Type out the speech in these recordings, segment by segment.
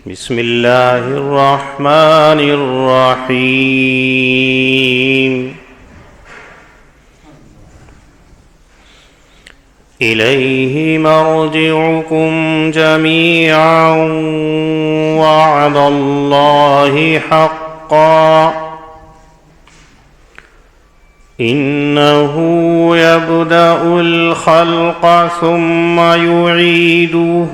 بسم اللہ الرحمن الرحیم الیہ مرجعکم جمیعا وعد اللہ حقا إنه يبدأ الخلق ثم يعيده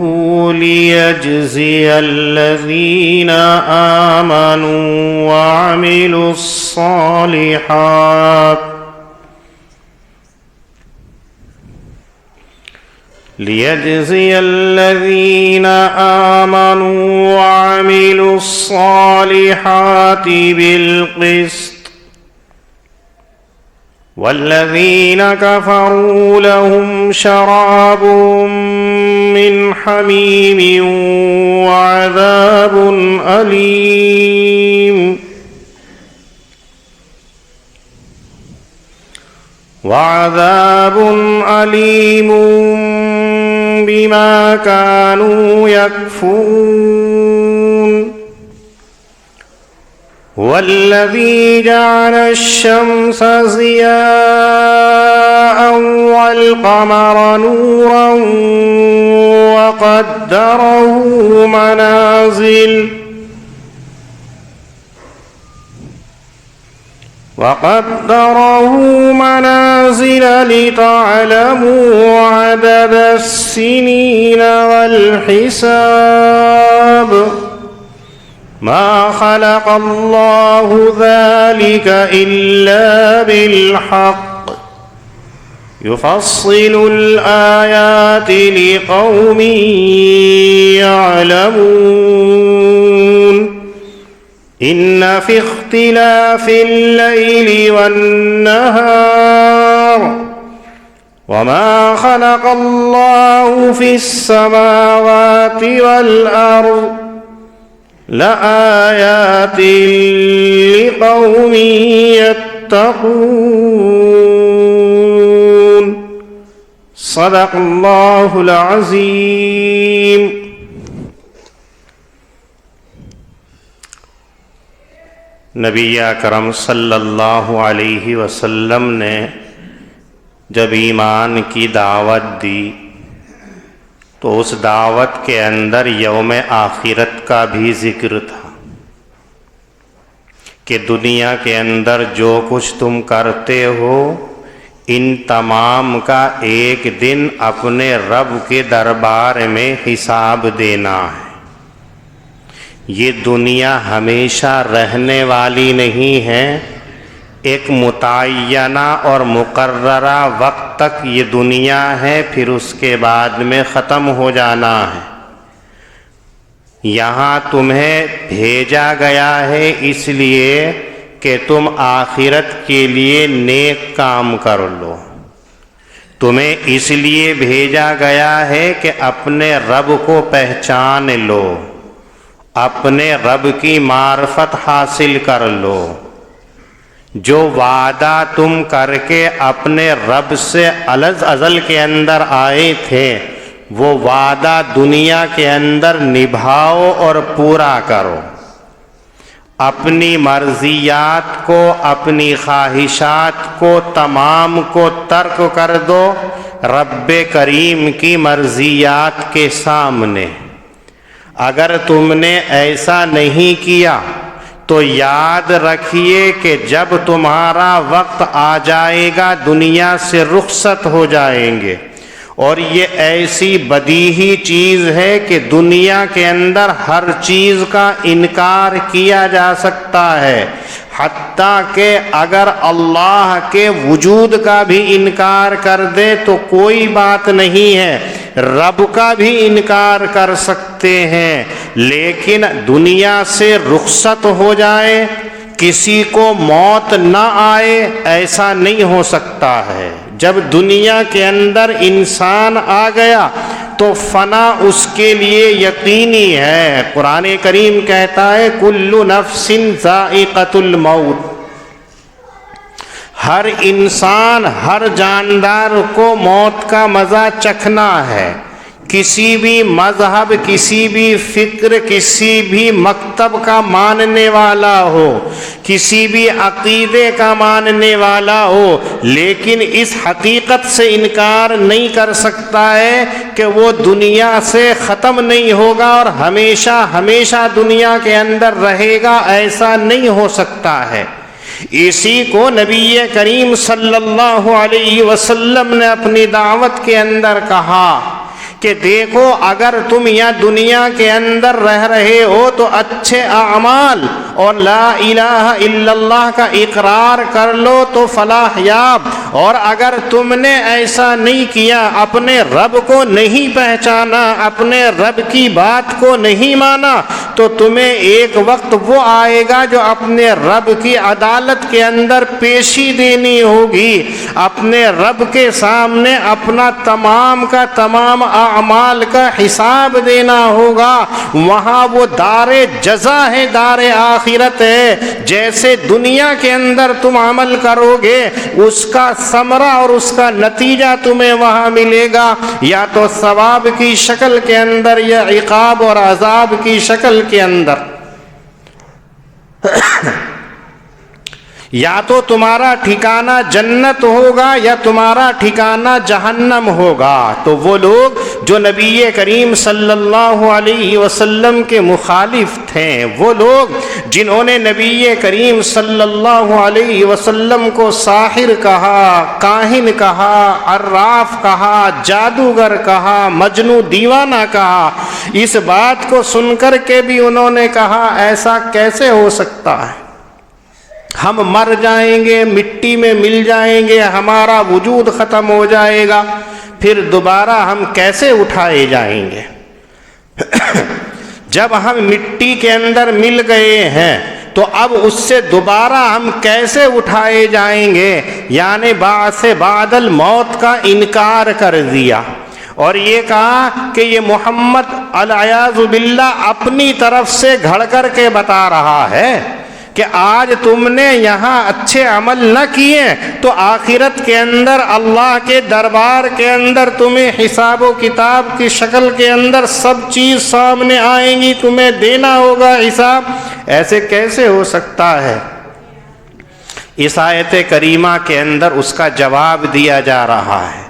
ليجزي الذين آمنوا وعملوا الصالحات بالقسط والذين كفروا لهم شراب من حميم وعذاب أليم بما كانوا يكفرون والذي جعل الشمس ضياء والقمر نورا وقدره منازل لتعلموا عدد السنين والحساب ما خلق الله ذلك إلا بالحق يفصل الآيات لقوم يعلمون إن في اختلاف الليل والنهار وما خلق الله في السماوات والأرض لآيات لقوم يتقون صدق اللہ العظیم۔ نبی اکرم صلی اللہ علیہ وسلم نے جب ایمان کی دعوت دی تو اس دعوت کے اندر یوم آخرت کا بھی ذکر تھا کہ دنیا کے اندر جو کچھ تم کرتے ہو ان تمام کا ایک دن اپنے رب کے دربار میں حساب دینا ہے۔ یہ دنیا ہمیشہ رہنے والی نہیں ہے، ایک متعینہ اور مقررہ وقت تک یہ دنیا ہے، پھر اس کے بعد میں ختم ہو جانا ہے۔ یہاں تمہیں بھیجا گیا ہے اس لیے کہ تم آخرت کے لیے نیک کام کر لو، تمہیں اس لیے بھیجا گیا ہے کہ اپنے رب کو پہچان لو، اپنے رب کی معرفت حاصل کر لو۔ جو وعدہ تم کر کے اپنے رب سے ازل کے اندر آئے تھے وہ وعدہ دنیا کے اندر نبھاؤ اور پورا کرو، اپنی مرضیات کو، اپنی خواہشات کو تمام کو ترک کر دو رب کریم کی مرضیات کے سامنے۔ اگر تم نے ایسا نہیں کیا تو یاد رکھیے کہ جب تمہارا وقت آ جائے گا دنیا سے رخصت ہو جائیں گے، اور یہ ایسی بدیہی چیز ہے کہ دنیا کے اندر ہر چیز کا انکار کیا جا سکتا ہے، حتیٰ کہ اگر اللہ کے وجود کا بھی انکار کر دے تو کوئی بات نہیں ہے، رب کا بھی انکار کر سکتے ہیں، لیکن دنیا سے رخصت ہو جائے، کسی کو موت نہ آئے، ایسا نہیں ہو سکتا ہے۔ جب دنیا کے اندر انسان آ گیا تو فنا اس کے لیے یقینی ہے۔ قرآن کریم کہتا ہے کل نفس ذائقۃ الموت، ہر انسان، ہر جاندار کو موت کا مزہ چکھنا ہے، کسی بھی مذہب، کسی بھی فکر، کسی بھی مکتب کا ماننے والا ہو، کسی بھی عقیدے کا ماننے والا ہو، لیکن اس حقیقت سے انکار نہیں کر سکتا ہے کہ وہ دنیا سے ختم نہیں ہوگا اور ہمیشہ ہمیشہ دنیا کے اندر رہے گا، ایسا نہیں ہو سکتا ہے۔ اسی کو نبی کریم صلی اللہ علیہ وسلم نے اپنی دعوت کے اندر کہا کہ دیکھو، اگر تم یہاں دنیا کے اندر رہ رہے ہو تو اچھے اعمال اور لا الہ الا اللہ کا اقرار کر لو تو فلاح یاب، اور اگر تم نے ایسا نہیں کیا، اپنے رب کو نہیں پہچانا، اپنے رب کی بات کو نہیں مانا، تو تمہیں ایک وقت وہ آئے گا جو اپنے رب کی عدالت کے اندر پیشی دینی ہوگی، اپنے رب کے سامنے اپنا تمام کا تمام اعمال کا حساب دینا ہوگا۔ وہاں وہ دار جزا ہے، دار آخرت ہے۔ جیسے دنیا کے اندر تم عمل کرو گے، اس کا ثمرہ اور اس کا نتیجہ تمہیں وہاں ملے گا، یا تو ثواب کی شکل کے اندر یا عقاب اور عذاب کی شکل کے اندر۔ یا تو تمہارا ٹھکانہ جنت ہوگا یا تمہارا ٹھکانہ جہنم ہوگا۔ تو وہ لوگ جو نبی کریم صلی اللہ علیہ وسلم کے مخالف تھے، وہ لوگ جنہوں نے نبی کریم صلی اللہ علیہ وسلم کو ساحر کہا، کاہن کہا، عراف کہا، جادوگر کہا، مجنوں دیوانہ کہا، اس بات کو سن کر کے بھی انہوں نے کہا ایسا کیسے ہو سکتا ہے، ہم مر جائیں گے، مٹی میں مل جائیں گے، ہمارا وجود ختم ہو جائے گا، پھر دوبارہ ہم کیسے اٹھائے جائیں گے؟ جب ہم مٹی کے اندر مل گئے ہیں تو اب اس سے دوبارہ ہم کیسے اٹھائے جائیں گے؟ یعنی بعث بعد الموت کا انکار کر دیا، اور یہ کہا کہ یہ محمد العیاذ باللہ اپنی طرف سے گھڑ کر کے بتا رہا ہے کہ آج تم نے یہاں اچھے عمل نہ کیے تو آخرت کے اندر اللہ کے دربار کے اندر تمہیں حساب و کتاب کی شکل کے اندر سب چیز سامنے آئیں گی، تمہیں دینا ہوگا حساب۔ ایسے کیسے ہو سکتا ہے؟ اس آیت کریمہ کے اندر اس کا جواب دیا جا رہا ہے،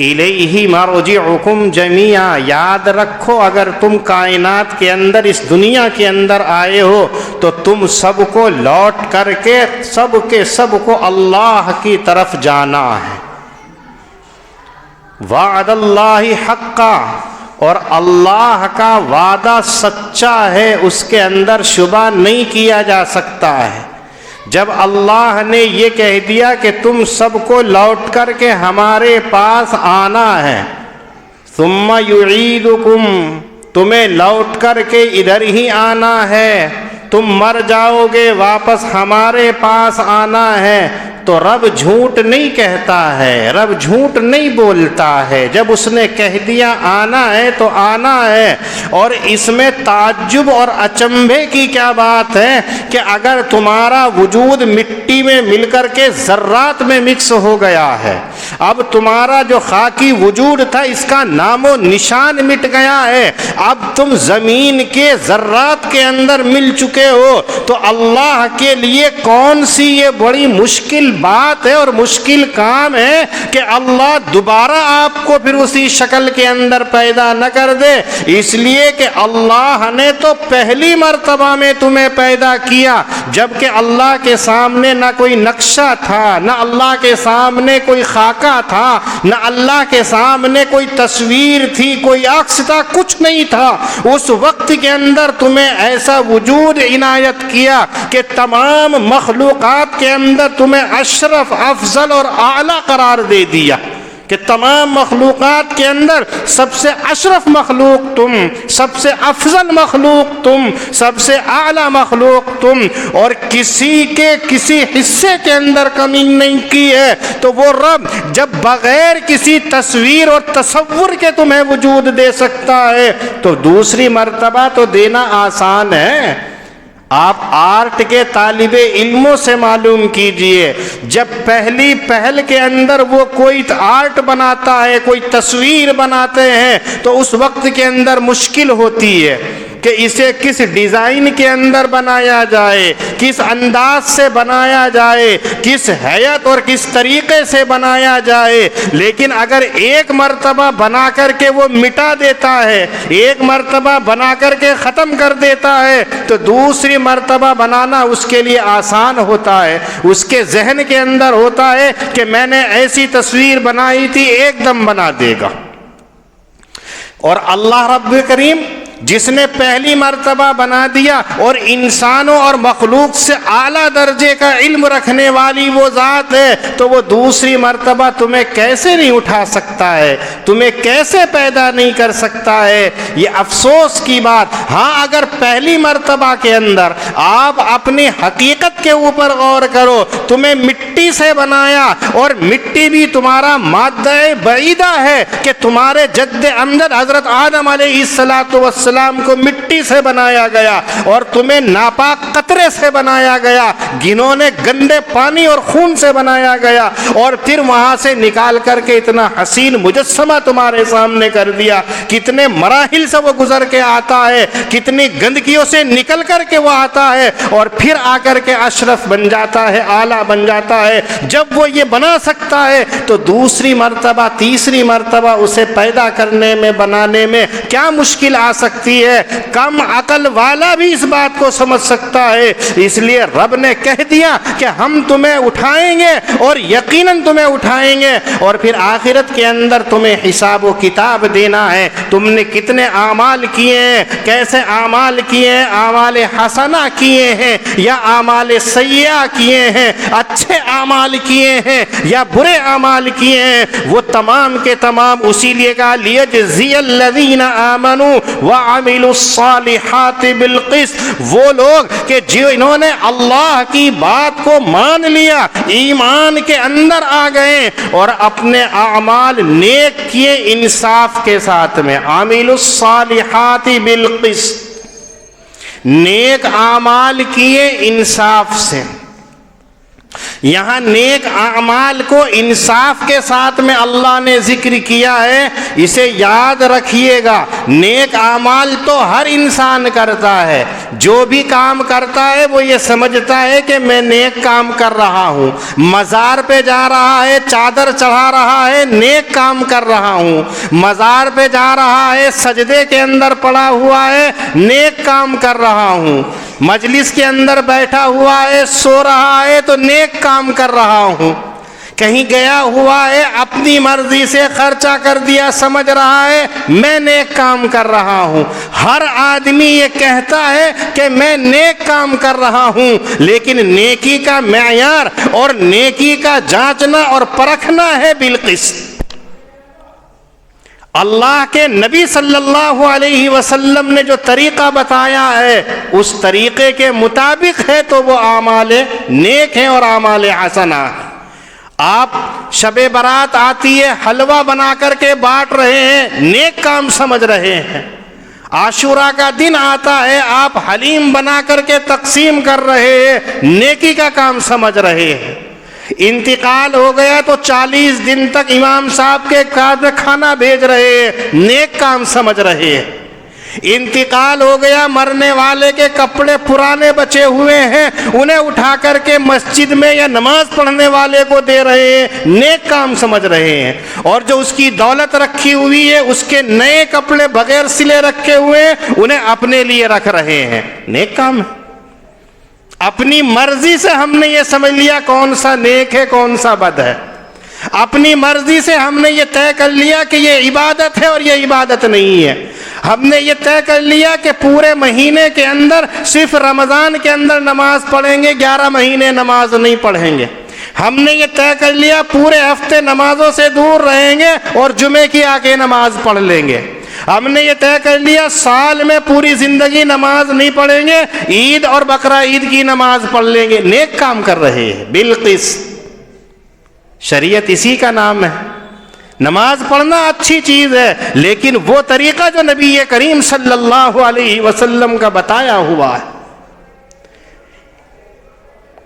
الیہ مرجعکم جمیعا، یاد رکھو اگر تم کائنات کے اندر اس دنیا کے اندر آئے ہو تو تم سب کو لوٹ کر کے سب کو اللہ کی طرف جانا ہے۔ وعد اللہ حقا، اور اللہ کا وعدہ سچا ہے، اس کے اندر شبہ نہیں کیا جا سکتا ہے۔ جب اللہ نے یہ کہہ دیا کہ تم سب کو لوٹ کر کے ہمارے پاس آنا ہے، ثم یعیدکم، تمہیں لوٹ کر کے ادھر ہی آنا ہے، تم مر جاؤ گے، واپس ہمارے پاس آنا ہے، تو رب جھوٹ نہیں کہتا ہے، رب جھوٹ نہیں بولتا ہے۔ جب اس نے کہہ دیا آنا ہے تو آنا ہے۔ اور اس میں تعجب اور اچنبھے کی کیا بات ہے کہ اگر تمہارا وجود مٹی میں مل کر کے ذرات میں مکس ہو گیا ہے، اب تمہارا جو خاکی وجود تھا اس کا نام و نشان مٹ گیا ہے، اب تم زمین کے ذرات کے اندر مل چکے ہو، تو اللہ کے لیے کون سی یہ بڑی مشکل بات ہے اور مشکل کام ہے کہ اللہ دوبارہ آپ کو پھر اسی شکل کے اندر پیدا نہ کر دے؟ اس لیے کہ اللہ نے تو پہلی مرتبہ میں تمہیں پیدا کیا، جبکہ اللہ کے سامنے نہ کوئی نقشہ تھا، نہ اللہ کے سامنے کوئی خاکہ تھا، نہ اللہ کے سامنے کوئی تصویر تھی، کوئی عکس تھا، کچھ نہیں تھا۔ اس وقت کے اندر تمہیں ایسا وجود عنایت کیا کہ تمام مخلوقات کے اندر تمہیں اشرف، افضل اور اعلیٰ قرار دے دیا کہ تمام مخلوقات کے اندر سب سے اشرف مخلوق تم، سب سے افضل مخلوق تم، سب سے اعلیٰ مخلوق تم، اور کسی کے کسی حصے کے اندر کمی نہیں کی ہے۔ تو وہ رب جب بغیر کسی تصویر اور تصور کے تمہیں وجود دے سکتا ہے تو دوسری مرتبہ تو دینا آسان ہے۔ آپ آرٹ کے طالب علموں سے معلوم کیجئے، جب پہلی پہل کے اندر وہ کوئی آرٹ بناتا ہے، کوئی تصویر بناتے ہیں، تو اس وقت کے اندر مشکل ہوتی ہے کہ اسے کس ڈیزائن کے اندر بنایا جائے، کس انداز سے بنایا جائے، کس حیت اور کس طریقے سے بنایا جائے۔ لیکن اگر ایک مرتبہ بنا کر کے وہ مٹا دیتا ہے، ایک مرتبہ بنا کر کے ختم کر دیتا ہے، تو دوسری مرتبہ بنانا اس کے لیے آسان ہوتا ہے۔ اس کے ذہن کے اندر ہوتا ہے کہ میں نے ایسی تصویر بنائی تھی، ایک دم بنا دے گا۔ اور اللہ رب کریم جس نے پہلی مرتبہ بنا دیا، اور انسانوں اور مخلوق سے اعلیٰ درجے کا علم رکھنے والی وہ ذات ہے، تو وہ دوسری مرتبہ تمہیں کیسے نہیں اٹھا سکتا ہے، تمہیں کیسے پیدا نہیں کر سکتا ہے؟ یہ افسوس کی بات۔ ہاں، اگر پہلی مرتبہ کے اندر آپ اپنی حقیقت کے اوپر غور کرو، تمہیں مٹی سے بنایا، اور مٹی بھی تمہارا مادہ بعیدہ ہے کہ تمہارے جد امجد حضرت آدم علیہ السلام کو مٹی سے بنایا گیا، اور تمہیں ناپاک قطرے سے بنایا گیا، گھنونے گندے پانی اور خون سے بنایا گیا، اور پھر وہاں سے نکال کر کے اتنا حسین مجسمہ تمہارے سامنے کر دیا۔ کتنے مراحل سے وہ گزر کے آتا ہے، کتنی گندگیوں سے نکل کر کے وہ آتا ہے، اور پھر آ کر کے اشرف بن جاتا ہے، اعلیٰ بن جاتا ہے۔ جب وہ یہ بنا سکتا ہے تو دوسری مرتبہ، تیسری مرتبہ اسے پیدا کرنے میں، بنانے میں کیا مشکل آ سکتی ہے؟ کم عقل والا بھی اس بات کو سمجھ سکتا ہے۔ اس لیے رب نے کہہ دیا کہ ہم تمہیں اٹھائیں گے، اور یقیناً تمہیں اٹھائیں گے، اور پھر آخرت کے اندر تمہیں حساب و کتاب دینا ہے۔ تم نے کتنے اعمال کیے ہیں، کیسے اعمال کیے ہیں، اعمال حسنہ کیے ہیں یا اعمال سیئہ کیے ہیں، اچھے اعمال کیے ہیں یا برے اعمال کیے ہیں، وہ تمام کے تمام اسی لیے کہا لیجزی الذین آمنوا وعملوا الصالحات بالقسط۔ وہ لوگ کہ جنہوں نے اللہ کی بات کو مان لیا، ایمان کے اندر آ گئے، اور اپنے اعمال نیک کیے انصاف کے ساتھ میں، عاملوا الصالحات بالقسط، نیک اعمال کیے انصاف سے۔ یہاں نیک اعمال کو انصاف کے ساتھ میں اللہ نے ذکر کیا ہے۔ اسے یاد رکھیے گا، نیک اعمال تو ہر انسان کرتا ہے، جو بھی کام کرتا ہے وہ یہ سمجھتا ہے کہ میں نیک کام کر رہا ہوں۔ مزار پہ جا رہا ہے، چادر چڑھا رہا ہے، نیک کام کر رہا ہوں۔ مزار پہ جا رہا ہے، سجدے کے اندر پڑا ہوا ہے، نیک کام کر رہا ہوں۔ مجلس کے اندر بیٹھا ہوا ہے، سو رہا ہے، تو نیک کام کر رہا ہوں۔ کہیں گیا ہوا ہے، اپنی مرضی سے خرچہ کر دیا، سمجھ رہا ہے میں نیک کام کر رہا ہوں۔ ہر آدمی یہ کہتا ہے کہ میں نیک کام کر رہا ہوں، لیکن نیکی کا معیار اور نیکی کا جانچنا اور پرکھنا ہے بالقسط۔ اللہ کے نبی صلی اللہ علیہ وسلم نے جو طریقہ بتایا ہے، اس طریقے کے مطابق ہے تو وہ اعمال نیک ہیں اور اعمال حسنہ۔ آپ شب برات آتی ہے، حلوہ بنا کر کے بانٹ رہے ہیں، نیک کام سمجھ رہے ہیں۔ عاشورہ کا دن آتا ہے، آپ حلیم بنا کر کے تقسیم کر رہے ہیں، نیکی کا کام سمجھ رہے ہیں۔ انتقال ہو گیا تو 40 دن تک امام صاحب کے کار میں کھانا بھیج رہے ہیں، نیک کام سمجھ رہے ہیں۔ انتقال ہو گیا، مرنے والے کے کپڑے پرانے بچے ہوئے ہیں، انہیں اٹھا کر کے مسجد میں یا نماز پڑھنے والے کو دے رہے ہیں، نیک کام سمجھ رہے ہیں۔ اور جو اس کی دولت رکھی ہوئی ہے، اس کے نئے کپڑے بغیر سلے رکھے ہوئے ہیں، انہیں اپنے لیے رکھ رہے ہیں، نیک کام ہے۔ اپنی مرضی سے ہم نے یہ سمجھ لیا کون سا نیک ہے کون سا بد ہے۔ اپنی مرضی سے ہم نے یہ طے کر لیا کہ یہ عبادت ہے اور یہ عبادت نہیں ہے۔ ہم نے یہ طے کر لیا کہ پورے مہینے کے اندر صرف رمضان کے اندر نماز پڑھیں گے، 11 مہینے نماز نہیں پڑھیں گے۔ ہم نے یہ طے کر لیا پورے ہفتے نمازوں سے دور رہیں گے اور جمعے کی آ کے نماز پڑھ لیں گے۔ ہم نے یہ طے کر لیا سال میں پوری زندگی نماز نہیں پڑھیں گے، عید اور بقرہ عید کی نماز پڑھ لیں گے۔ نیک کام کر رہے ہیں بالقسط۔ شریعت اسی کا نام ہے۔ نماز پڑھنا اچھی چیز ہے، لیکن وہ طریقہ جو نبی کریم صلی اللہ علیہ وسلم کا بتایا ہوا ہے،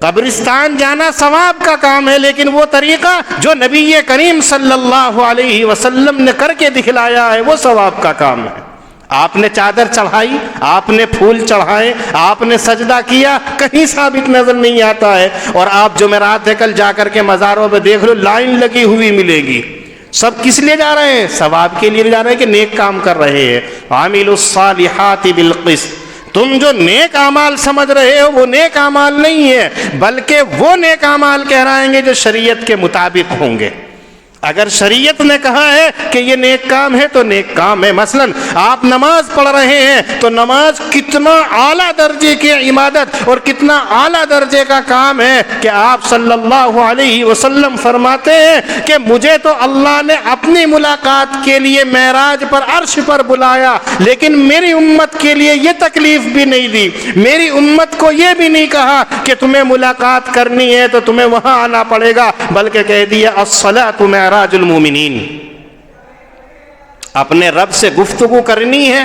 قبرستان جانا ثواب کا کام ہے، لیکن وہ طریقہ جو نبی کریم صلی اللہ علیہ وسلم نے کر کے دکھلایا ہے وہ ثواب کا کام ہے۔ آپ نے چادر چڑھائی، آپ نے پھول چڑھائے، آپ نے سجدہ کیا، کہیں ثابت نظر نہیں آتا ہے۔ اور آپ جمعرات ہے کل جا کر کے مزاروں پہ دیکھ لو، لائن لگی ہوئی ملے گی۔ سب کس لیے جا رہے ہیں؟ ثواب کے لیے جا رہے ہیں کہ نیک کام کر رہے ہیں۔ عاملوا الصالحات بالقسط، تم جو نیک اعمال سمجھ رہے ہو وہ نیک اعمال نہیں ہے، بلکہ وہ نیک اعمال کہلائیں گے جو شریعت کے مطابق ہوں گے۔ اگر شریعت نے کہا ہے کہ یہ نیک کام ہے تو نیک کام ہے۔ مثلا آپ نماز پڑھ رہے ہیں تو نماز کتنا اعلیٰ درجے کی عبادت اور کتنا اعلیٰ درجے کا کام ہے کہ آپ صلی اللہ علیہ وسلم فرماتے ہیں کہ مجھے تو اللہ نے اپنی ملاقات کے لیے معراج پر عرش پر بلایا، لیکن میری امت کے لیے یہ تکلیف بھی نہیں دی، میری امت کو یہ بھی نہیں کہا کہ تمہیں ملاقات کرنی ہے تو تمہیں وہاں آنا پڑے گا، بلکہ کہہ دیا الصلاۃ معراج المومنین۔ اپنے رب سے گفتگو کرنی ہے،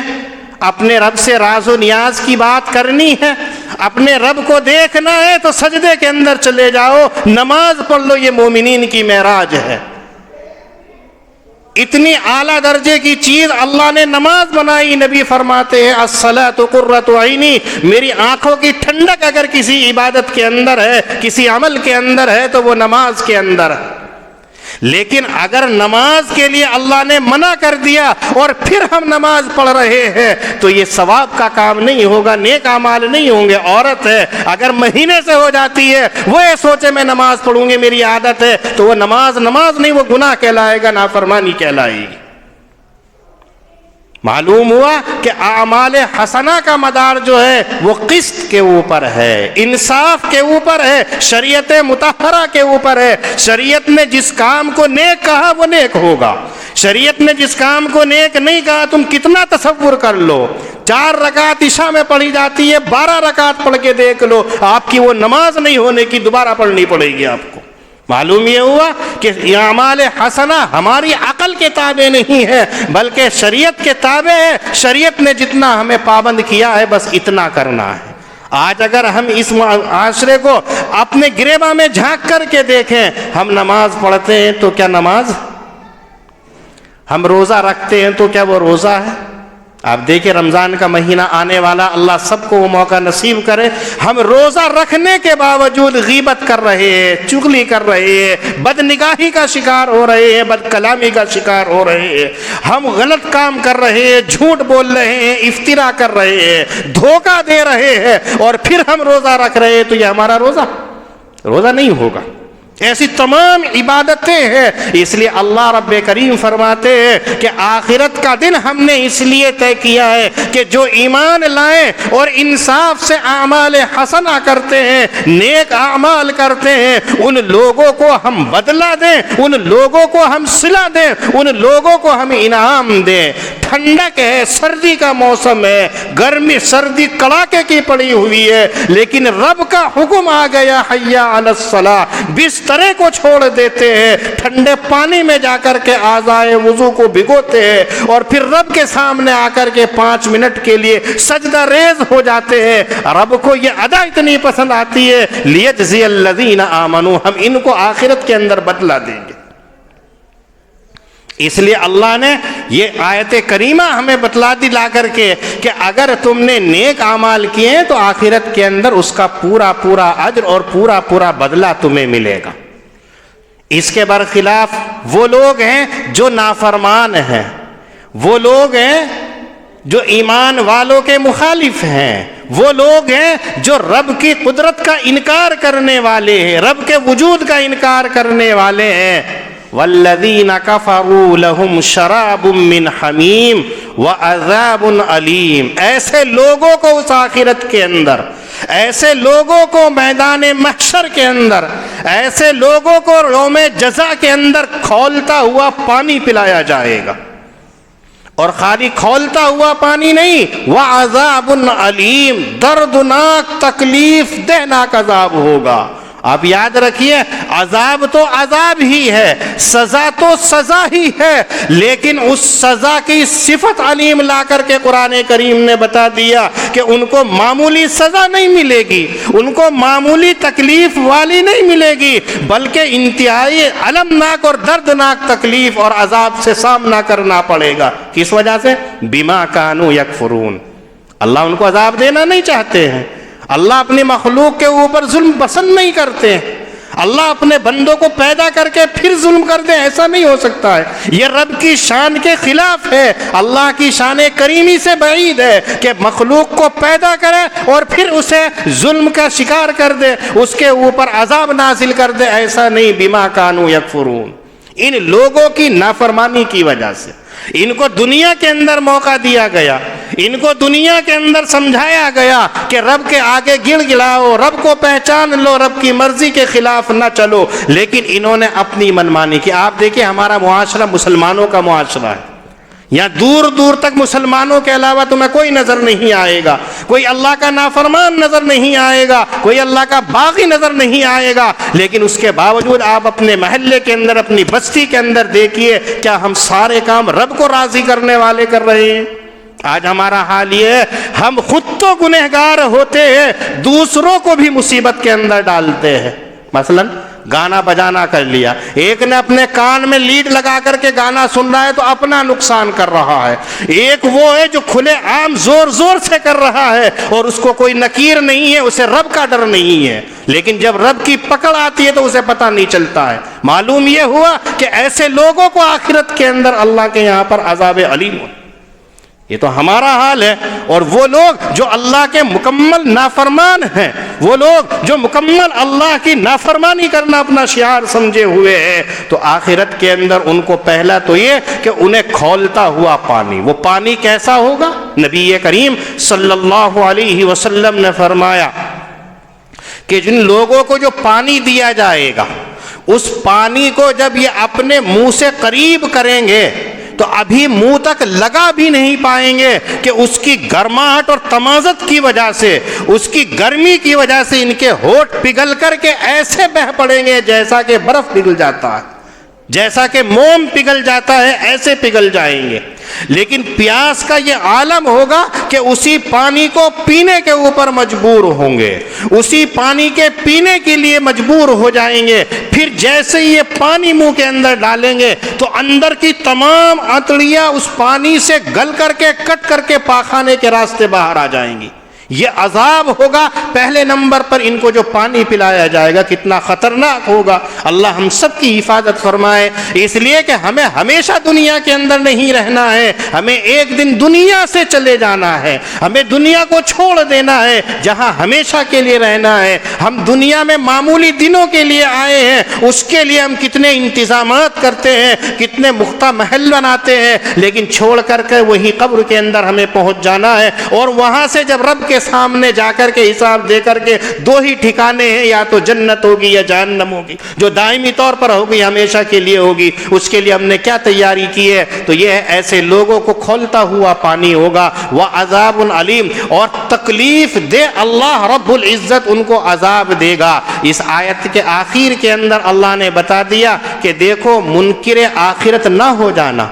اپنے رب سے راز و نیاز کی بات کرنی ہے، اپنے رب کو دیکھنا ہے تو سجدے کے اندر چلے جاؤ، نماز پڑھ لو، یہ مومنین کی معراج ہے۔ اتنی اعلیٰ درجے کی چیز اللہ نے نماز بنائی۔ نبی فرماتے ہیں الصلاۃ قرۃ عینی، میری آنکھوں کی ٹھنڈک اگر کسی عبادت کے اندر ہے، کسی عمل کے اندر ہے تو وہ نماز کے اندر ہے۔ لیکن اگر نماز کے لیے اللہ نے منع کر دیا اور پھر ہم نماز پڑھ رہے ہیں تو یہ ثواب کا کام نہیں ہوگا، نیک اعمال نہیں ہوں گے۔ عورت ہے اگر مہینے سے ہو جاتی ہے، وہ یہ سوچے میں نماز پڑھوں گی میری عادت ہے، تو وہ نماز نہیں، وہ گناہ کہلائے گا، نافرمانی کہلائے گی۔ معلوم ہوا کہ اعمال حسنہ کا مدار جو ہے وہ قسط کے اوپر ہے، انصاف کے اوپر ہے، شریعت مطہرہ کے اوپر ہے۔ شریعت نے جس کام کو نیک کہا وہ نیک ہوگا، شریعت نے جس کام کو نیک نہیں کہا تم کتنا تصور کر لو۔ 4 رکعت عشاء میں پڑھی جاتی ہے، 12 رکعت پڑھ کے دیکھ لو، آپ کی وہ نماز نہیں ہونے کی، دوبارہ پڑھنی پڑے گی آپ کو۔ معلوم یہ ہوا کہ اعمال حسنہ ہماری عقل کے تابع نہیں ہے بلکہ شریعت کے تابع ہے۔ شریعت نے جتنا ہمیں پابند کیا ہے بس اتنا کرنا ہے۔ آج اگر ہم اس معاشرے کو اپنے گریباں میں جھانک کر کے دیکھیں، ہم نماز پڑھتے ہیں تو کیا نماز؟ ہم روزہ رکھتے ہیں تو کیا وہ روزہ ہے؟ آپ دیکھیں رمضان کا مہینہ آنے والا، اللہ سب کو وہ موقع نصیب کرے۔ ہم روزہ رکھنے کے باوجود غیبت کر رہے ہیں، چغلی کر رہے ہیں، بد نگاہی کا شکار ہو رہے ہیں، بد کلامی کا شکار ہو رہے ہیں، ہم غلط کام کر رہے ہیں، جھوٹ بول رہے ہیں، افترا کر رہے ہیں، دھوکہ دے رہے ہیں، اور پھر ہم روزہ رکھ رہے ہیں تو یہ ہمارا روزہ نہیں ہوگا۔ ایسی تمام عبادتیں ہیں۔ اس لیے اللہ رب کریم فرماتے ہیں کہ آخرت کا دن ہم نے اس لیے طے کیا ہے کہ جو ایمان لائیں اور انصاف سے اعمال حسنہ کرتے ہیں، نیک اعمال کرتے ہیں، ان لوگوں کو ہم بدلہ دیں، ان لوگوں کو ہم صلہ دیں، ان لوگوں کو ہم انعام دیں۔ ٹھنڈک ہے، سردی کا موسم ہے، گرمی سردی کڑاکے کی پڑی ہوئی ہے، لیکن رب کا حکم آ گیا حی علی الصلاۃ، بسترے کو چھوڑ دیتے ہیں، ٹھنڈے پانی میں جا کر کے اعضائے وضو کو بھگوتے ہیں اور پھر رب کے سامنے آ کر کے 5 منٹ کے لیے سجدہ ریز ہو جاتے ہیں۔ رب کو یہ ادا اتنی پسند آتی ہے، لیجزی الذین آمنوا، ہم ان کو آخرت کے اندر بدلہ دیں گے۔ اس لیے اللہ نے یہ آیت کریمہ ہمیں بتلا دی لا کر کے کہ اگر تم نے نیک اعمال کیے ہیں تو آخرت کے اندر اس کا پورا پورا اجر اور پورا پورا بدلہ تمہیں ملے گا۔ اس کے برخلاف وہ لوگ ہیں جو نافرمان ہیں، وہ لوگ ہیں جو ایمان والوں کے مخالف ہیں، وہ لوگ ہیں جو رب کی قدرت کا انکار کرنے والے ہیں، رب کے وجود کا انکار کرنے والے ہیں۔ والذین کفروا لہم شراب من حمیم وعذاب علیم، ایسے لوگوں کو اس آخرت کے اندر، ایسے لوگوں کو میدان محشر کے اندر، ایسے لوگوں کو یوم جزا کے اندر کھولتا ہوا پانی پلایا جائے گا، اور خالی کھولتا ہوا پانی نہیں، وعذاب علیم، دردناک تکلیف دہناک عذاب ہوگا۔ آپ یاد رکھیے عذاب تو عذاب ہی ہے، سزا تو سزا ہی ہے، لیکن اس سزا کی صفت علیم لا کر کے قرآن کریم نے بتا دیا کہ ان کو معمولی سزا نہیں ملے گی، ان کو معمولی تکلیف والی نہیں ملے گی، بلکہ انتہائی المناک اور دردناک تکلیف اور عذاب سے سامنا کرنا پڑے گا۔ کس وجہ سے؟ بما کانوا یکفرون۔ اللہ ان کو عذاب دینا نہیں چاہتے ہیں، اللہ اپنی مخلوق کے اوپر ظلم پسند نہیں کرتے ہیں، اللہ اپنے بندوں کو پیدا کر کے پھر ظلم کر دے، ایسا نہیں ہو سکتا ہے، یہ رب کی شان کے خلاف ہے، اللہ کی شان کریمی سے بعید ہے کہ مخلوق کو پیدا کرے اور پھر اسے ظلم کا شکار کر دے، اس کے اوپر عذاب نازل کر دے، ایسا نہیں۔ بما کانوا یکفرون، ان لوگوں کی نافرمانی کی وجہ سے ان کو دنیا کے اندر موقع دیا گیا، ان کو دنیا کے اندر سمجھایا گیا کہ رب کے آگے گڑ گڑاؤ، رب کو پہچان لو، رب کی مرضی کے خلاف نہ چلو، لیکن انہوں نے اپنی منمانی کی۔ آپ دیکھیں ہمارا معاشرہ مسلمانوں کا معاشرہ ہے، یہاں دور دور تک مسلمانوں کے علاوہ تمہیں کوئی نظر نہیں آئے گا، کوئی اللہ کا نافرمان نظر نہیں آئے گا، کوئی اللہ کا باغی نظر نہیں آئے گا، لیکن اس کے باوجود آپ اپنے محلے کے اندر، اپنی بستی کے اندر دیکھیے، کیا ہم سارے کام رب کو راضی کرنے والے کر رہے ہیں؟ آج ہمارا حال یہ ہے، ہم خود تو گنہگار ہوتے ہیں، دوسروں کو بھی مصیبت کے اندر ڈالتے ہیں۔ مثلا گانا بجانا کر لیا، ایک نے اپنے کان میں لیڈ لگا کر کے گانا سن رہا ہے تو اپنا نقصان کر رہا ہے، ایک وہ ہے جو کھلے عام زور زور سے کر رہا ہے اور اس کو کوئی نکیر نہیں ہے، اسے رب کا ڈر نہیں ہے، لیکن جب رب کی پکڑ آتی ہے تو اسے پتہ نہیں چلتا ہے۔ معلوم یہ ہوا کہ ایسے لوگوں کو آخرت کے اندر اللہ کے یہاں پر عذاب علیم ہو۔ یہ تو ہمارا حال ہے، اور وہ لوگ جو اللہ کے مکمل نافرمان ہیں، وہ لوگ جو مکمل اللہ کی نافرمانی کرنا اپنا شعار سمجھے ہوئے ہیں، تو آخرت کے اندر ان کو پہلا تو یہ کہ انہیں کھولتا ہوا پانی، وہ پانی کیسا ہوگا؟ نبی کریم صلی اللہ علیہ وسلم نے فرمایا کہ جن لوگوں کو جو پانی دیا جائے گا، اس پانی کو جب یہ اپنے منہ سے قریب کریں گے تو ابھی منہ تک لگا بھی نہیں پائیں گے کہ اس کی گرماہٹ اور تمازت کی وجہ سے، اس کی گرمی کی وجہ سے ان کے ہونٹ پگھل کر کے ایسے بہہ پڑیں گے جیسا کہ برف پگھل جاتا ہے، جیسا کہ موم پگھل جاتا ہے، ایسے پگھل جائیں گے۔ لیکن پیاس کا یہ عالم ہوگا کہ اسی پانی کو پینے کے اوپر مجبور ہوں گے، اسی پانی کے پینے کے لیے مجبور ہو جائیں گے، پھر جیسے یہ پانی منہ کے اندر ڈالیں گے تو اندر کی تمام آنتڑیاں اس پانی سے گل کر کے کٹ کر کے پاخانے کے راستے باہر آ جائیں گی۔ یہ عذاب ہوگا پہلے نمبر پر ان کو جو پانی پلایا جائے گا، کتنا خطرناک ہوگا۔ اللہ ہم سب کی حفاظت فرمائے، اس لیے کہ ہمیں ہمیشہ دنیا کے اندر نہیں رہنا ہے، ہمیں ایک دن دنیا سے چلے جانا ہے، ہمیں دنیا کو چھوڑ دینا ہے جہاں ہمیشہ کے لیے رہنا ہے۔ ہم دنیا میں معمولی دنوں کے لیے آئے ہیں، اس کے لیے ہم کتنے انتظامات کرتے ہیں، کتنے مختہ محل بناتے ہیں، لیکن چھوڑ کر کے وہی قبر کے اندر ہمیں پہنچ جانا ہے، اور وہاں سے جب رب کے سامنے جا کر کے حساب دے کر کے دو ہی ٹھکانے ہیں، یا تو جنت ہوگی یا جہنم ہوگی، جو دائمی طور پر ہوگی، ہمیشہ کے لیے ہوگی۔ اس کے لیے ہم نے کیا تیاری کی ہے؟ تو یہ ہے ایسے لوگوں کو کھولتا ہوا پانی ہوگا، وعذاب علیم، اور تکلیف دے اللہ رب العزت ان کو عذاب دے گا۔ اس آیت کے آخر کے اندر اللہ نے بتا دیا کہ دیکھو منکر آخرت نہ ہو جانا،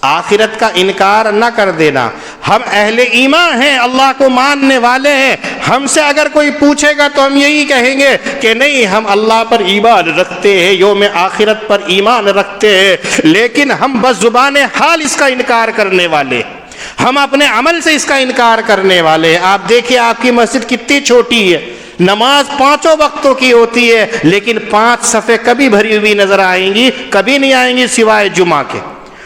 آخرت کا انکار نہ کر دینا۔ ہم اہل ایمان ہیں، اللہ کو ماننے والے ہیں، ہم سے اگر کوئی پوچھے گا تو ہم یہی کہیں گے کہ نہیں، ہم اللہ پر ایمان رکھتے ہیں، یوم آخرت پر ایمان رکھتے ہیں، لیکن ہم بس زبان حال اس کا انکار کرنے والے، ہم اپنے عمل سے اس کا انکار کرنے والے۔ آپ دیکھیے آپ کی مسجد کتنی چھوٹی ہے، نماز 5 وقتوں کی ہوتی ہے، لیکن 5 صفیں کبھی بھری ہوئی نظر آئیں گی؟ کبھی نہیں آئیں گی سوائے جمعہ کے،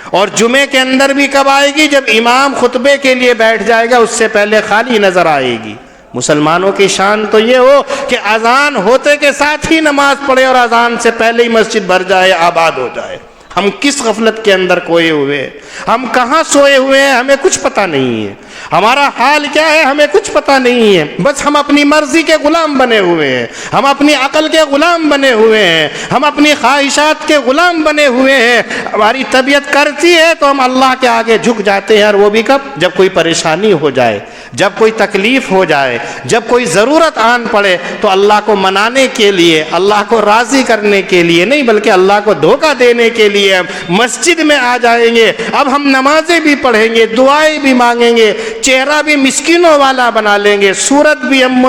اور جمعے کے اندر بھی کب آئے گی؟ جب امام خطبے کے لیے بیٹھ جائے گا، اس سے پہلے خالی نظر آئے گی۔ مسلمانوں کی شان تو یہ ہو کہ اذان ہوتے کے ساتھ ہی نماز پڑھے اور اذان سے پہلے ہی مسجد بھر جائے، آباد ہو جائے۔ ہم کس غفلت کے اندر کھوئے ہوئے ہیں، ہم کہاں سوئے ہوئے ہیں، ہمیں کچھ پتہ نہیں ہے، ہمارا حال کیا ہے ہمیں کچھ پتہ نہیں ہے، بس ہم اپنی مرضی کے غلام بنے ہوئے ہیں، ہم اپنی عقل کے غلام بنے ہوئے ہیں، ہم اپنی خواہشات کے غلام بنے ہوئے ہیں۔ ہماری طبیعت کرتی ہے تو ہم اللہ کے آگے جھک جاتے ہیں، اور وہ بھی کب؟ جب کوئی پریشانی ہو جائے، جب کوئی تکلیف ہو جائے، جب کوئی ضرورت آن پڑے، تو اللہ کو منانے کے لیے، اللہ کو راضی کرنے کے لیے نہیں بلکہ اللہ کو دھوکہ دینے کے لیے ہم مسجد میں آ جائیں گے۔ اب ہم نمازیں بھی پڑھیں گے، دعائیں بھی مانگیں گے، چہرہ بھی مسکینوں والا بنا لیں گے، صورت بھی ہم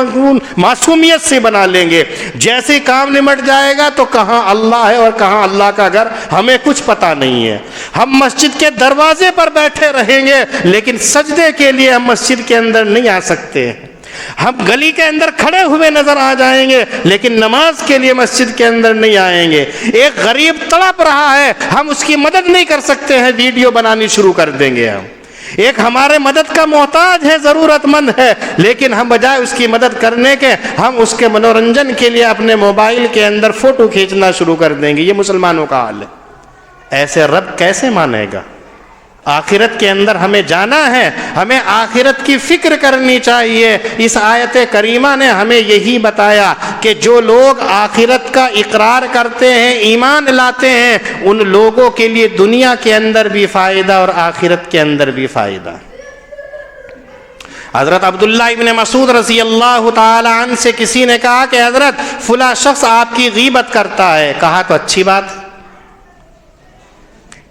معصومیت سے بنا لیں گے۔ جیسے کام نمٹ جائے گا تو کہاں اللہ ہے اور کہاں اللہ کا گھر، ہمیں کچھ پتہ نہیں ہے۔ ہم مسجد کے دروازے پر بیٹھے رہیں گے لیکن سجدے کے لیے ہم مسجد کے اندر نہیں آ سکتے ہیں۔ ہم گلی کے اندر کھڑے ہوئے نظر آ جائیں گے لیکن نماز کے لیے مسجد کے اندر نہیں آئیں گے۔ ایک غریب تڑپ رہا ہے، ہم اس کی مدد نہیں کر سکتے ہیں، ویڈیو بنانی شروع کر دیں گے ہم۔ ایک ہمارے مدد کا محتاج ہے، ضرورت مند ہے، لیکن ہم بجائے اس کی مدد کرنے کے ہم اس کے منورنجن کے لیے اپنے موبائل کے اندر فوٹو کھینچنا شروع کر دیں گے۔ یہ مسلمانوں کا حال ہے۔ ایسے رب کیسے مانے گا؟ آخرت کے اندر ہمیں جانا ہے، ہمیں آخرت کی فکر کرنی چاہیے۔ اس آیت کریمہ نے ہمیں یہی بتایا کہ جو لوگ آخرت کا اقرار کرتے ہیں، ایمان لاتے ہیں، ان لوگوں کے لیے دنیا کے اندر بھی فائدہ اور آخرت کے اندر بھی فائدہ۔ حضرت عبداللہ ابن مسعود رضی اللہ تعالی عنہ سے کسی نے کہا کہ حضرت فلاں شخص آپ کی غیبت کرتا ہے، کہا تو اچھی بات۔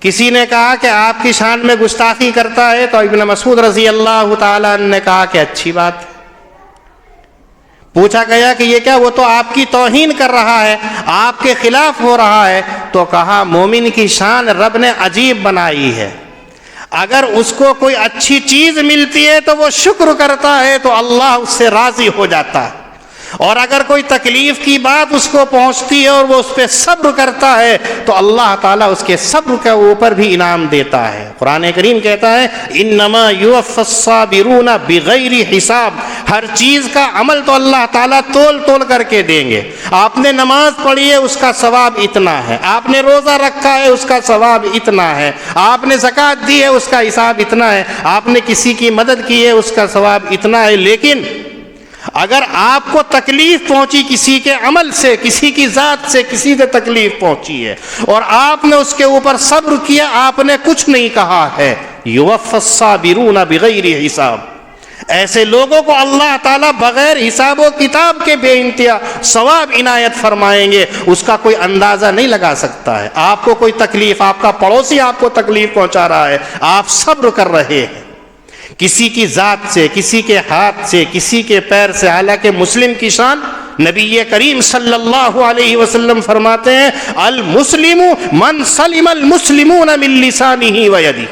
کسی نے کہا کہ آپ کی شان میں گستاخی کرتا ہے تو ابن مسعود رضی اللہ تعالی عنہ نے کہا کہ اچھی بات۔ پوچھا گیا کہ یہ کیا؟ وہ تو آپ کی توہین کر رہا ہے، آپ کے خلاف ہو رہا ہے۔ تو کہا مومن کی شان رب نے عجیب بنائی ہے، اگر اس کو کوئی اچھی چیز ملتی ہے تو وہ شکر کرتا ہے تو اللہ اس سے راضی ہو جاتا ہے، اور اگر کوئی تکلیف کی بات اس کو پہنچتی ہے اور وہ اس پہ صبر کرتا ہے تو اللہ تعالیٰ اس کے صبر کے اوپر بھی انعام دیتا ہے۔ قرآن کریم کہتا ہے انما یوفی الصابرون بغیر حساب، ہر چیز کا عمل تو اللہ تعالیٰ تول تول کر کے دیں گے۔ آپ نے نماز پڑھی ہے اس کا ثواب اتنا ہے، آپ نے روزہ رکھا ہے اس کا ثواب اتنا ہے، آپ نے زکوٰۃ دی ہے اس کا حساب اتنا ہے، آپ نے کسی کی مدد کی ہے اس کا ثواب اتنا ہے۔ لیکن اگر آپ کو تکلیف پہنچی کسی کے عمل سے، کسی کی ذات سے کسی سے تکلیف پہنچی ہے اور آپ نے اس کے اوپر صبر کیا، آپ نے کچھ نہیں کہا ہے، یوفی الصابرون بغیر حساب، ایسے لوگوں کو اللہ تعالیٰ بغیر حساب و کتاب کے بے انتہا ثواب عنایت فرمائیں گے، اس کا کوئی اندازہ نہیں لگا سکتا ہے۔ آپ کو کوئی تکلیف، آپ کا پڑوسی آپ کو تکلیف پہنچا رہا ہے، آپ صبر کر رہے ہیں کسی کی ذات سے، کسی کے ہاتھ سے، کسی کے پیر سے، حالانکہ مسلم کی شان نبی کریم صلی اللہ علیہ وسلم فرماتے ہیں المسلم من سلم المسلمون من لسانہ و یدہ،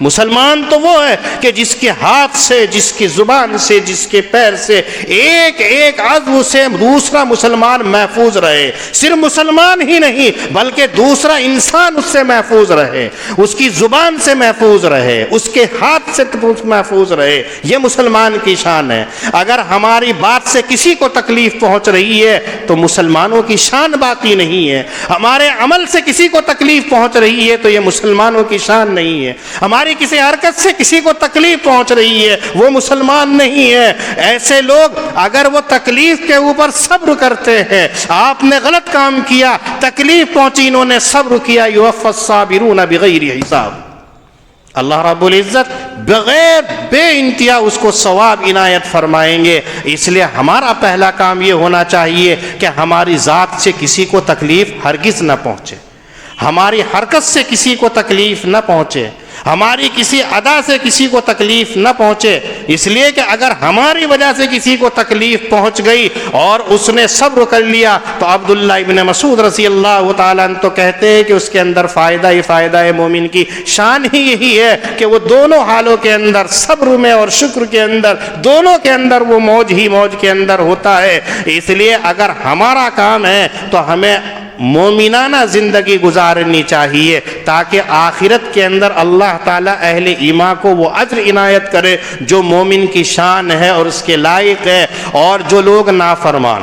مسلمان تو وہ ہے کہ جس کے ہاتھ سے، جس کی زبان سے، جس کے پیر سے، ایک ایک عضو سے دوسرا مسلمان محفوظ رہے۔ صرف مسلمان ہی نہیں بلکہ دوسرا انسان اس سے محفوظ رہے، اس کی زبان سے محفوظ رہے، اس کے ہاتھ سے محفوظ رہے۔ یہ مسلمان کی شان ہے۔ اگر ہماری بات سے کسی کو تکلیف پہنچ رہی ہے تو مسلمانوں کی شان باقی نہیں ہے، ہمارے عمل سے کسی کو تکلیف پہنچ رہی ہے تو یہ مسلمانوں کی شان نہیں ہے، ہماری کسی حرکت سے کسی کو تکلیف پہنچ رہی ہے وہ مسلمان نہیں ہے۔ ایسے لوگ اگر وہ تکلیف کے اوپر صبر کرتے ہیں، آپ نے غلط کام کیا، تکلیف پہنچی، انہوں نے صبر کیا، یوفی الصابرون بغیر حساب، اللہ رب العزت بغیر بے انتہا اس کو ثواب عنایت فرمائیں گے۔ اس لیے ہمارا پہلا کام یہ ہونا چاہیے کہ ہماری ذات سے کسی کو تکلیف ہرگز نہ پہنچے، ہماری حرکت سے کسی کو تکلیف نہ پہنچے، ہماری کسی ادا سے کسی کو تکلیف نہ پہنچے۔ اس لیے کہ اگر ہماری وجہ سے کسی کو تکلیف پہنچ گئی اور اس نے صبر کر لیا تو عبداللہ ابن مسعود رضی اللہ تعالیٰ عنہ تو کہتے ہیں کہ اس کے اندر فائدہ ہی فائدہ ہے۔ مومن کی شان ہی یہی ہے کہ وہ دونوں حالوں کے اندر، صبر میں اور شکر کے اندر، دونوں کے اندر وہ موج ہی موج کے اندر ہوتا ہے۔ اس لیے اگر ہمارا کام ہے تو ہمیں مومنانہ زندگی گزارنی چاہیے تاکہ آخرت کے اندر اللہ تعالیٰ اہل ایمان کو وہ اجر عنایت کرے جو مومن کی شان ہے اور اس کے لائق ہے۔ اور جو لوگ نافرمان،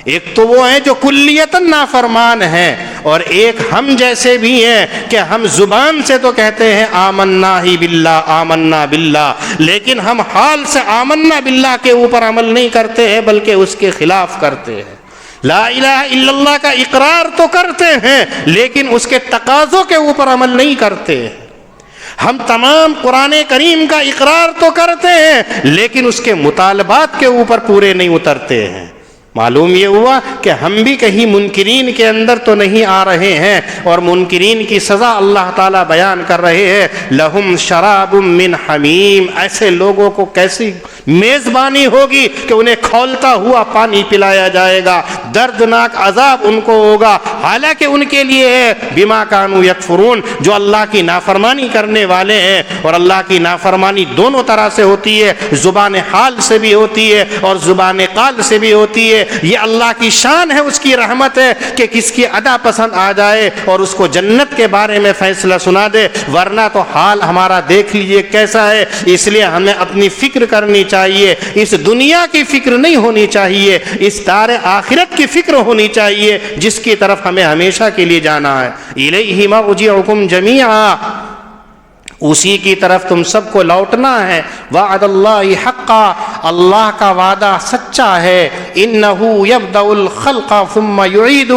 ایک تو وہ ہیں جو کلیتاً نافرمان ہیں، اور ایک ہم جیسے بھی ہیں کہ ہم زبان سے تو کہتے ہیں آمنا ہی باللہ آمنا باللہ، لیکن ہم حال سے آمنا باللہ کے اوپر عمل نہیں کرتے ہیں بلکہ اس کے خلاف کرتے ہیں۔ لا الہ الا اللہ کا اقرار تو کرتے ہیں لیکن اس کے تقاضوں کے اوپر عمل نہیں کرتے ہیں۔ ہم تمام قرآن کریم کا اقرار تو کرتے ہیں لیکن اس کے مطالبات کے اوپر پورے نہیں اترتے ہیں۔ معلوم یہ ہوا کہ ہم بھی کہیں منکرین کے اندر تو نہیں آ رہے ہیں، اور منکرین کی سزا اللہ تعالیٰ بیان کر رہے ہیں، لہم شراب من حمیم، ایسے لوگوں کو کیسی میزبانی ہوگی کہ انہیں کھولتا ہوا پانی پلایا جائے گا، دردناک عذاب ان کو ہوگا، حالانکہ ان کے لیے ہے بما کانوا یکفرون، جو اللہ کی نافرمانی کرنے والے ہیں۔ اور اللہ کی نافرمانی دونوں طرح سے ہوتی ہے، زبان حال سے بھی ہوتی ہے اور زبان قال سے بھی ہوتی ہے۔ یہ اللہ کی شان ہے، اس کی رحمت ہے کہ کس کی ادا پسند آ جائے اور اس کو جنت کے بارے میں فیصلہ سنا دے، ورنہ تو حال ہمارا دیکھ لیجئے کیسا ہے۔ اس لیے ہمیں اپنی فکر کرنی چاہیے، اس دنیا کی فکر نہیں ہونی چاہیے، اس دار آخرت کی فکر ہونی چاہیے جس کی طرف ہمیں ہمیشہ کے لیے جانا ہے۔ الیہ مرجعکم جمیعا، اسی کی طرف تم سب کو لوٹنا ہے۔ وعد اللہ حقا، اللہ کا وعدہ سچا ہے۔ انہ یبدأ الخلق ثم یعید،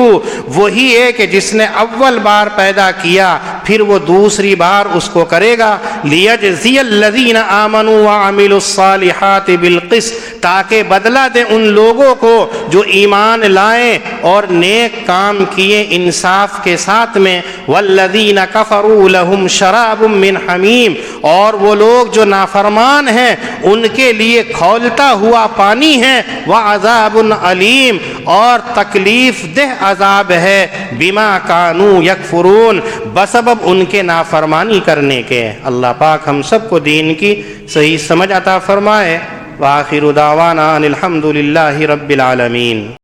وہی ہے کہ جس نے اول بار پیدا کیا پھر وہ دوسری بار اس کو کرے گا۔ لیجزی الذین آمنوا وعملوا الصالحات بالقسط، تاکہ بدلہ دے ان لوگوں کو جو ایمان لائیں اور نیک کام کیے انصاف کے ساتھ میں۔ والذین کفروا لہم شراب من حمیم، اور وہ لوگ جو نافرمان ہیں ان کے لیے کھولتا ہوا پانی ہے۔ وعذاب علیم، اور تکلیف دہ عذاب ہے۔ بما کانوا یکفرون، بسبب ان کے نافرمانی کرنے کے۔ اللہ پاک ہم سب کو دین کی صحیح سمجھ عطا فرمائے۔ وآخر دعوانا ان الحمد للہ رب العالمین۔